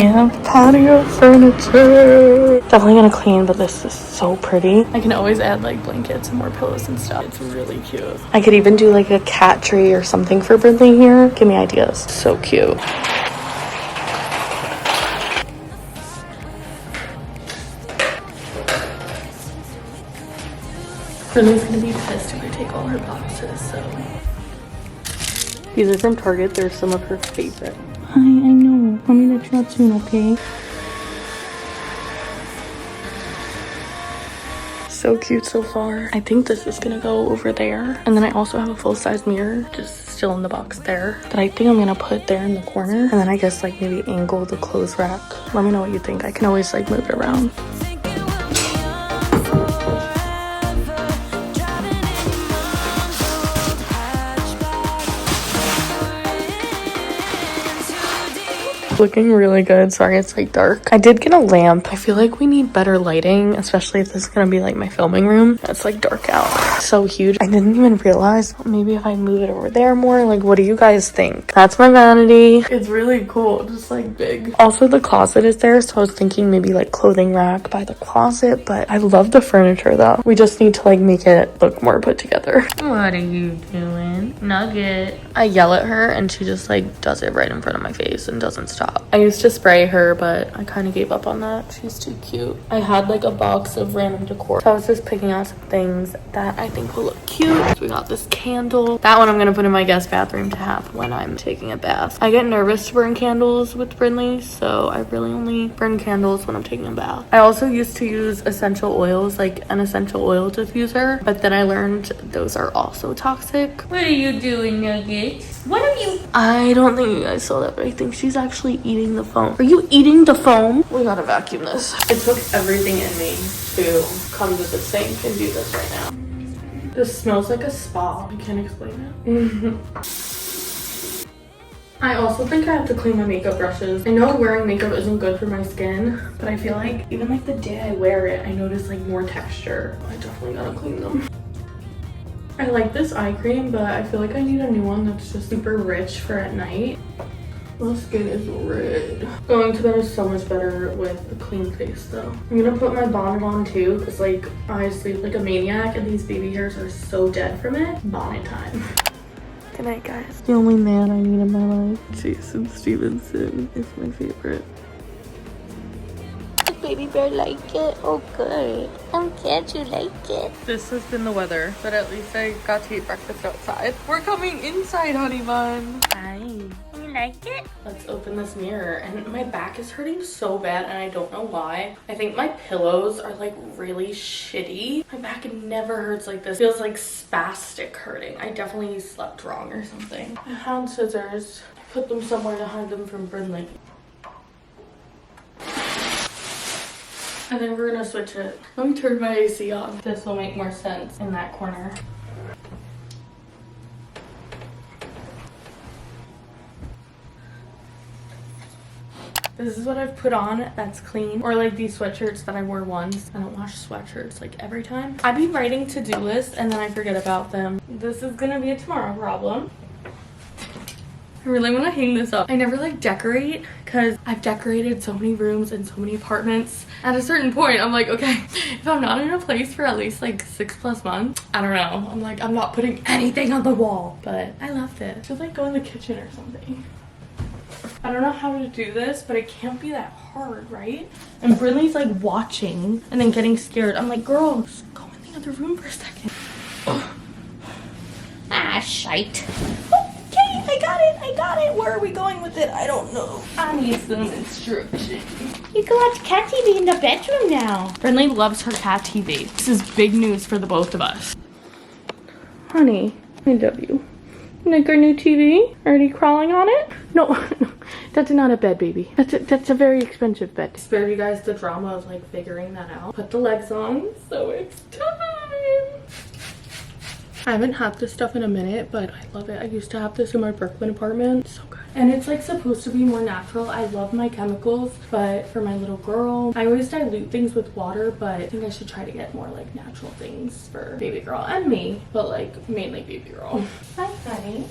have patio furniture. Definitely gonna clean, but this is so pretty. I can always add like blankets and more pillows and stuff. It's really cute. I could even do like a cat tree or something for Brindley here. Give me ideas. So cute. Brindley's gonna be pissed if I take all her boxes, so. These are from Target. They're some of her favorite. Hi, I know. Let me let you out soon, okay? So cute so far. I think this is gonna go over there. And then I also have a full-size mirror, just still in the box there, that I think I'm gonna put there in the corner. And then I guess like maybe angle the clothes rack. Let me know what you think. I can always like move it around. Looking really good. Sorry it's like dark. I did get a lamp. I feel like we need better lighting, especially if this is gonna be like my filming room. It's like dark out. So huge. I didn't even realize. Maybe if I move it over there more. Like, what do you guys think? That's my vanity. It's really cool. Just like big. Also, the closet is there, so I was thinking maybe like clothing rack by the closet, but I love the furniture though. We just need to like make it look more put together. What are you doing? Nugget. I yell at her and she just like does it right in front of my face and doesn't stop. I used to spray her, but I kind of gave up on that. She's too cute. I had like a box of random decor, so I was just picking out some things that I think will look cute. So we got this candle. That one I'm gonna put in my guest bathroom to have when I'm taking a bath. I get nervous to burn candles with Brindley, so I really only burn candles when I'm taking a bath. I also used to use essential oils, like an essential oil diffuser, but then I learned those are also toxic. What are you doing, Nugget? What are you? I don't think you guys saw that, but I think she's actually eating the foam. Are you eating the foam? We gotta vacuum this. It took everything in me to come to the sink and do this right now. This smells like a spa. I can't explain it. I also think I have to clean my makeup brushes. I know wearing makeup isn't good for my skin, but I feel like even like the day I wear it, I notice like more texture. I definitely gotta clean them. I like this eye cream, but I feel like I need a new one that's just super rich for at night. My skin is red. Going to bed is so much better with a clean face though. I'm gonna put my bonnet on too, because like I sleep like a maniac and these baby hairs are so dead from it. Bonnet time. Good night, guys. The only man I need in my life. Jason Stevenson is my favorite. Does baby bear like it? Oh good. I'm glad you like it. This has been the weather, but at least I got to eat breakfast outside. We're coming inside, honey bun. Hi. You like it? Let's open this mirror, and my back is hurting so bad and I don't know why. I think my pillows are like really shitty. My back never hurts like this. It feels like spastic hurting. I definitely slept wrong or something. I found scissors. I put them somewhere to hide them from Brindley. And then we're gonna switch it. Let me turn my AC on. This will make more sense in that corner. This is what I've put on that's clean. Or like these sweatshirts that I wore once. I don't wash sweatshirts like every time. I be writing to-do lists and then I forget about them. This is gonna be a tomorrow problem. I really want to hang this up. I never like decorate because I've decorated so many rooms and so many apartments. At a certain point, I'm like, okay, if I'm not in a place for at least like 6+ months, I don't know. I'm like, I'm not putting anything on the wall. But I love this. I should like go in the kitchen or something. I don't know how to do this, but it can't be that hard, right? And Brindley's like watching and then getting scared. I'm like, girl, just go in the other room for a second. Ah, shite. Okay, I got it. Where are we going with it? I don't know. I need some instruction. You can watch cat TV in the bedroom now. Brindley loves her cat TV. This is big news for the both of us. Honey, I love you. Like our new TV? Already crawling on it? No, that's not a bed, baby. That's a very expensive bed. Spare you guys the drama of like figuring that out. Put the legs on, so it's time. I haven't had this stuff in a minute, but I love it. I used to have this in my Brooklyn apartment. So good. And it's like supposed to be more natural. I love my chemicals, but for my little girl, I always dilute things with water, but I think I should try to get more like natural things for baby girl and me, but like mainly baby girl. Hi, honey.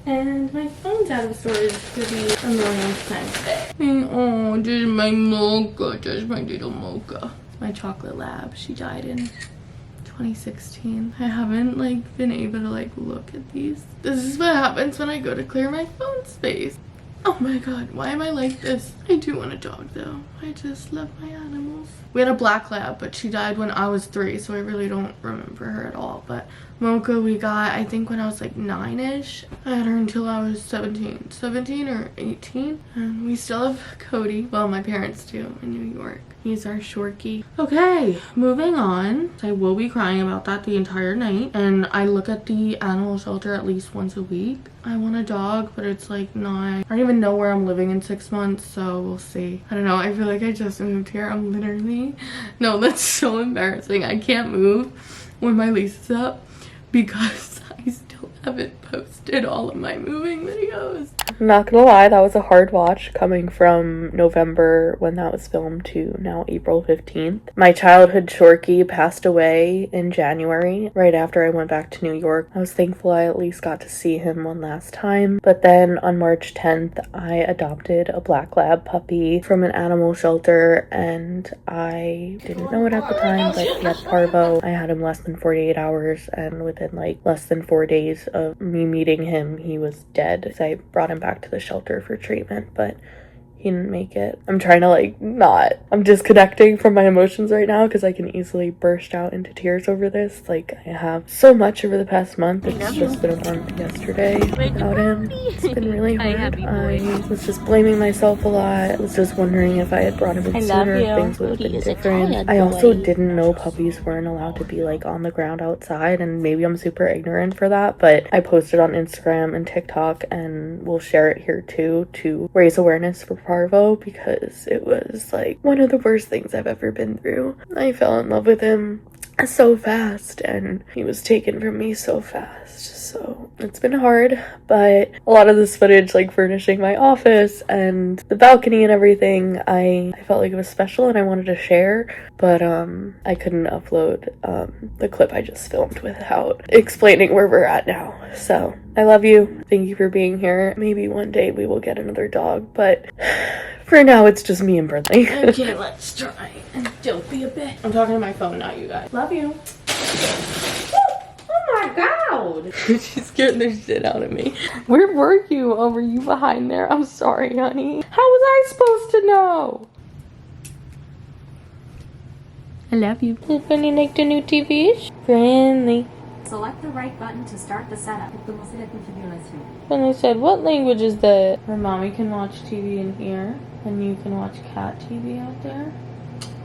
And my phone's out of storage for the a millionth time today. Oh, this is my mocha. That's my little mocha. My chocolate lab. She died in 2016. I haven't like been able to like look at these. This is what happens when I go to clear my phone space. Oh my god, why am I like this? I do want a dog though. I just love my animals. We had a black lab, but she died when I was 3, so I really don't remember her at all. But Mocha we got, I think when I was like 9-ish. I had her until I was 17 or 18. And we still have Cody. Well, my parents do in New York. He's our shorty. Okay, moving on. I will be crying about that the entire night. And I look at the animal shelter at least once a week. I want a dog, but it's like not. I don't even know where I'm living in 6 months, so we'll see. I don't know. I feel like I just moved here. I'm literally. No, that's so embarrassing. I can't move when my lease is up because I still haven't posted all of my moving videos. I'm not gonna lie, that was a hard watch coming from November when that was filmed to now April 15th. My childhood Shorky passed away in January, right after I went back to New York. I was thankful I at least got to see him one last time. But then on March 10th, I adopted a black lab puppy from an animal shelter, and I didn't know it at the time, but he had parvo. I had him less than 48 hours, and within like less than 4 days of me meeting him, he was dead. So I brought him back to the shelter for treatment, but he didn't make it. I'm trying to like not. I'm disconnecting from my emotions right now because I can easily burst out into tears over this. Like I have so much over the past month. It's just been a month yesterday without him. It's been really hard. I was just blaming myself a lot. I was just wondering if I had brought him in sooner, things would have been different. I also didn't know puppies weren't allowed to be like on the ground outside, and maybe I'm super ignorant for that, but I posted on Instagram and TikTok, and we'll share it here too, to raise awareness for parvo, because it was like one of the worst things I've ever been through. I fell in love with him so fast, and he was taken from me so fast. So it's been hard, but a lot of this footage, like furnishing my office and the balcony and everything, I felt like it was special and I wanted to share, but I couldn't upload the clip I just filmed without explaining where we're at now. So I love you. Thank you for being here. Maybe one day we will get another dog, but for now it's just me and Brinley. Okay, let's try and don't be a bitch. I'm talking to my phone, not you guys. Love you. Oh my god! She scared the shit out of me. Where were you? Oh, were you behind there? I'm sorry, honey. How was I supposed to know? I love you. Does Brinley like the new TVs? Brinley. Select the right button to start the setup. Brinley said, what language is that? Her mommy can watch TV in here, and you can watch cat TV out there.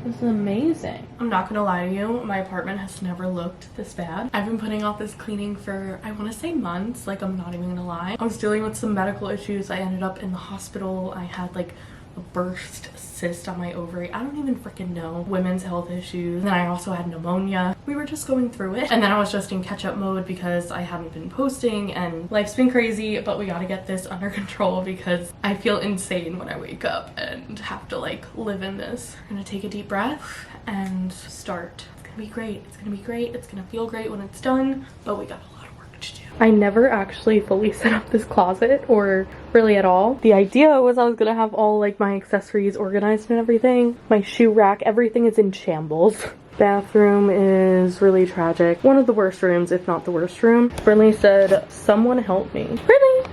This is amazing. I'm not gonna lie to you, my apartment has never looked this bad. I've been putting off this cleaning for, I want to say months, like I'm not even gonna lie. I was dealing with some medical issues. I ended up in the hospital. I had like a burst cyst on my ovary. I don't even freaking know. Women's health issues. And then I also had pneumonia. We were just going through it. And then I was just in catch-up mode because I haven't been posting and life's been crazy, but we gotta get this under control because I feel insane when I wake up and have to like live in this. I'm gonna take a deep breath and start. It's gonna be great. It's gonna be great. It's gonna feel great when it's done, but we got a lot of work to do. I never actually fully set up this closet, or really at all. The idea was I was gonna have all like my accessories organized and everything. My shoe rack, everything is in shambles. Bathroom is really tragic. One of the worst rooms, if not the worst room. Brinley said, someone help me. Brinley!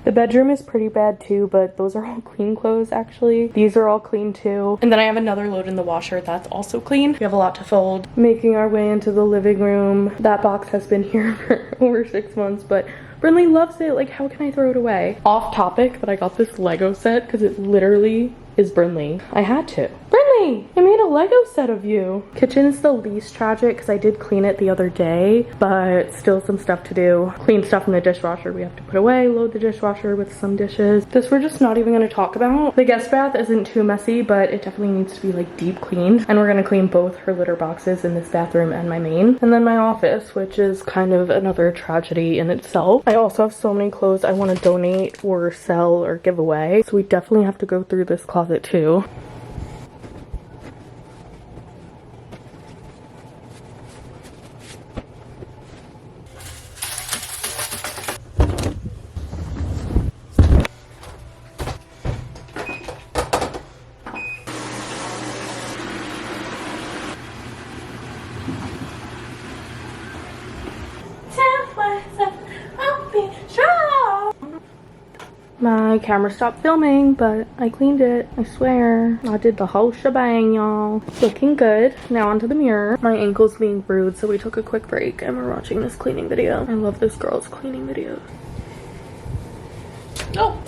The bedroom is pretty bad too, but those are all clean clothes actually. These are all clean too. And then I have another load in the washer that's also clean. We have a lot to fold. Making our way into the living room. That box has been here for over 6 months, but Brinley loves it. Like, how can I throw it away? Off topic, but I got this Lego set because it literally is Brinley. I had to. Brinley, I made a Lego set of you. Kitchen is the least tragic because I did clean it the other day, but still some stuff to do. Clean stuff in the dishwasher we have to put away, load the dishwasher with some dishes. This we're just not even gonna talk about. The guest bath isn't too messy, but it definitely needs to be like deep cleaned. And we're gonna clean both her litter boxes in this bathroom and my main. And then my office, which is kind of another tragedy in itself. I also have so many clothes I want to donate or sell or give away. So we definitely have to go through this closet too. My camera stopped filming, but I cleaned it. I swear. I did the whole shebang, y'all. Looking good. Now onto the mirror. My ankle's being bruised, so we took a quick break and we're watching this cleaning video. I love this girl's cleaning videos. No.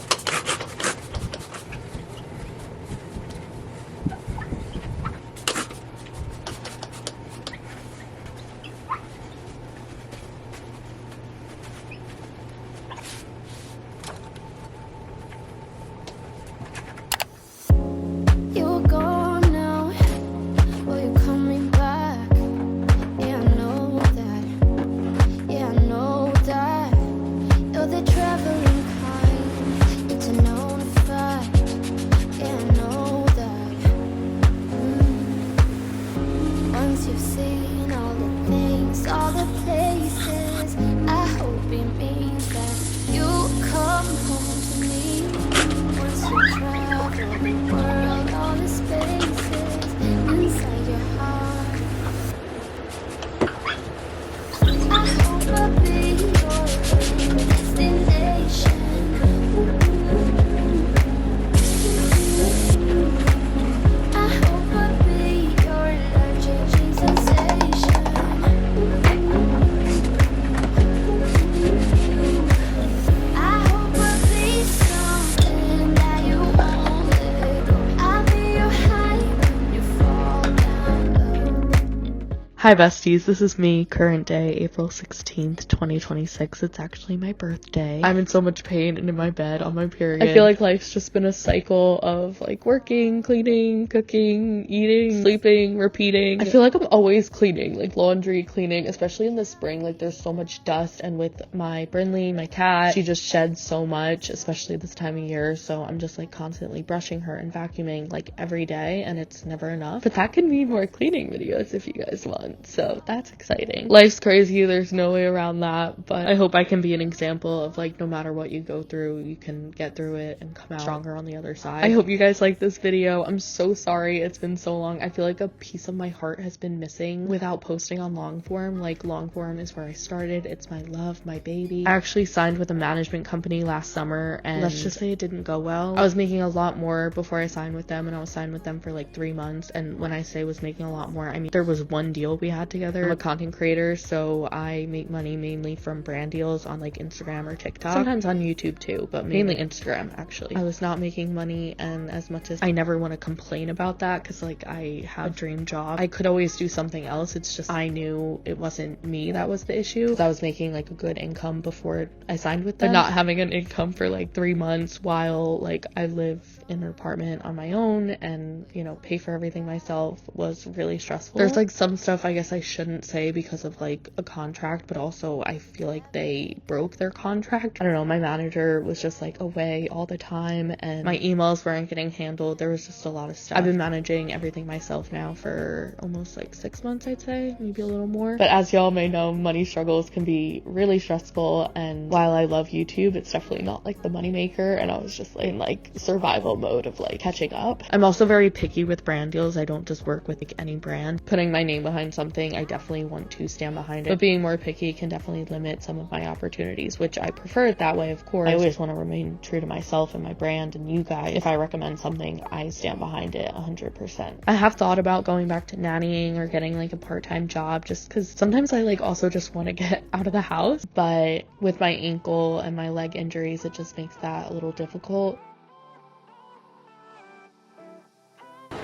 Hi besties, this is me, current day, April 16th, 2026. It's actually my birthday. I'm in so much pain and in my bed on my period. I feel like life's just been a cycle of like working, cleaning, cooking, eating, sleeping, repeating. I feel like I'm always cleaning, like laundry, cleaning, especially in the spring. Like there's so much dust, and with my Brinley, my cat, she just sheds so much, especially this time of year. So I'm just like constantly brushing her and vacuuming like every day, and it's never enough. But that can be more cleaning videos if you guys want. So that's exciting. Life's crazy, there's no way around that, but I hope I can be an example of like no matter what you go through, you can get through it and come out stronger on the other side. I hope you guys like this video. I'm so sorry it's been so long. I feel like a piece of my heart has been missing without posting on long form. Like long form is where I started. It's my love, my baby. I actually signed with a management company last summer, and let's just say it didn't go well. I was making a lot more before I signed with them, and I was signed with them for like 3 months. And when I say was making a lot more, I mean there was one deal we had together. I'm a content creator, so I make money mainly from brand deals on like Instagram or TikTok, sometimes on YouTube too, but mainly Instagram. Actually, I was not making money, and as much as I never want to complain about that, because like I have a dream job, I could always do something else. It's just I knew it wasn't me that was the issue, because I was making like a good income before I signed with them, but not having an income for like 3 months while like I live in an apartment on my own and, you know, pay for everything myself was really stressful. There's like some stuff I guess I shouldn't say because of like a contract, but also I feel like they broke their contract. I don't know, my manager was just like away all the time, and my emails weren't getting handled. There was just a lot of stuff. I've been managing everything myself now for almost like 6 months, I'd say, maybe a little more. But as y'all may know, money struggles can be really stressful, and while I love YouTube, it's definitely not like the money maker, and I was just in like survival mode of like catching up. I'm also very picky with brand deals. I don't just work with like any brand. Putting my name behind something, I definitely want to stand behind it, but being more picky can definitely limit some of my opportunities, which I prefer it that way, of course. I always want to remain true to myself and my brand and you guys. If I recommend something, I stand behind it 100%. I have thought about going back to nannying or getting like a part-time job, just because sometimes I like also just want to get out of the house, but with my ankle and my leg injuries, it just makes that a little difficult.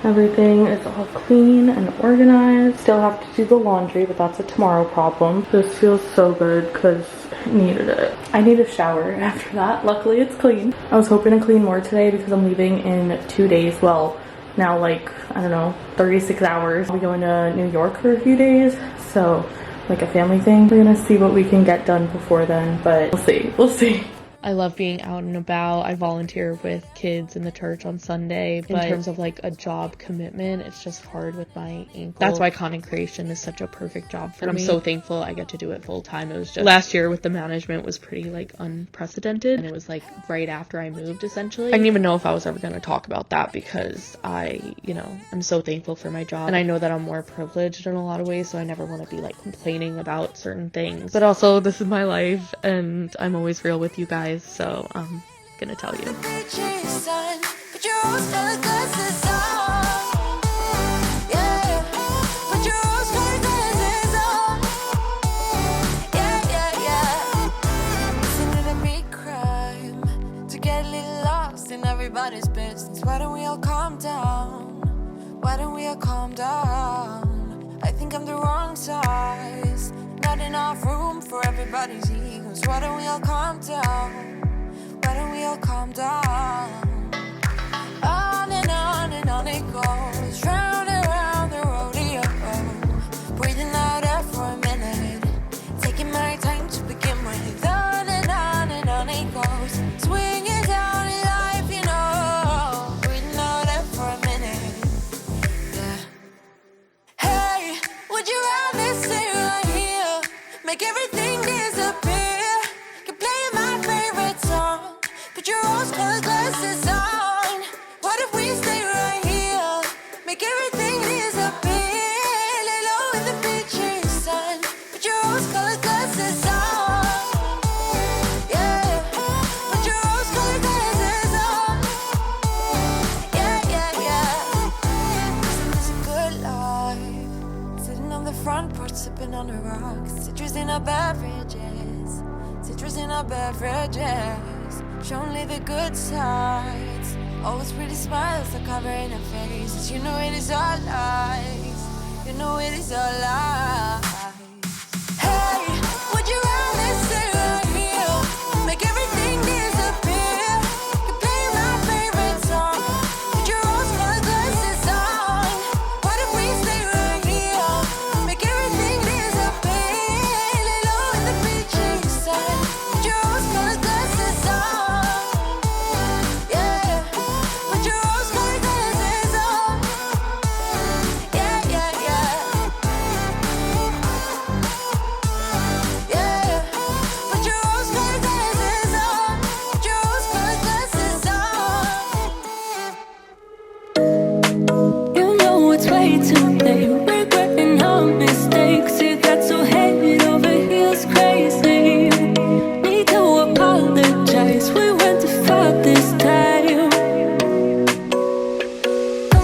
Everything is all clean and organized. Still have to do the laundry, but that's a tomorrow problem. This feels so good because I needed it. I need a shower after that. Luckily it's clean. I was hoping to clean more today because I'm leaving in 2 days. Well, now like, I don't know, 36 hours. I'll be going to New York for a few days, so like a family thing. We're gonna see what we can get done before then, but we'll see. I love being out and about. I volunteer with kids in the church on Sunday, but in terms of like a job commitment, it's just hard with my ankle. That's why content creation is such a perfect job for me. I'm so thankful I get to do it full time. It was just last year with the management was pretty like unprecedented, and it was like right after I moved essentially. I didn't even know if I was ever going to talk about that because I'm so thankful for my job, and I know that I'm more privileged in a lot of ways, so I never want to be like complaining about certain things. But also this is my life and I'm always real with you guys. So gonna tell you. Everybody's business. Why don't we all calm down? Why don't we all calm down? I think I'm the wrong size. Not enough room for everybody's egos. Why don't we all calm down? Why don't we all calm down? On and on it goes. Round and round the rodeo. Breathing out air for a minute. Taking my time to begin with. On and on it goes. Swinging down in life, you know. Breathing out air for a minute. Yeah. Hey, would you rather stay right here? Make everything disappear. Keep playing my favorite song. Put your rose-colored glasses on. What if we stay right here? Make everything disappear. Lay low in the beach's sun. Put your rose-colored glasses on. Yeah. Put your rose-colored glasses on. Yeah. This is a good life. Sitting on the front porch, sipping on the rocks. Citrus in our beverages. Citrus in our beverages. Show only the good sides. Always pretty smiles are covering our faces. You know it is all lies. You know it is all lies. Hey, would you rather stay right here? Make everything disappear. Keep playing my favorite song. Put your rose-colored glasses on. What if we stay right here? Make everything disappear. Lay low in the beach's sun. Put your rose-colored glasses on. Yeah. Put your rose-colored glasses on. Yeah. Yeah. Put your rose-colored glasses on. Put your rose-colored glasses on. You know it's way too late. Regretting our mistakes. You got so head over heels crazy. Need to apologize. We went too far this time.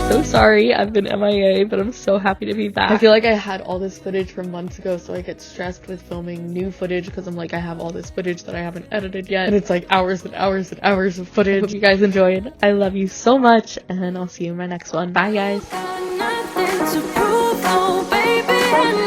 So sorry I've been MIA, but I'm so happy to be back. I feel like I had all this footage from months ago, so I get stressed with filming new footage because I'm like, I have all this footage that I haven't edited yet, and it's like hours and hours and hours of footage. Hope you guys enjoyed. I love you so much, and I'll see you in my next one. Bye, guys. Got nothing to prove, oh baby.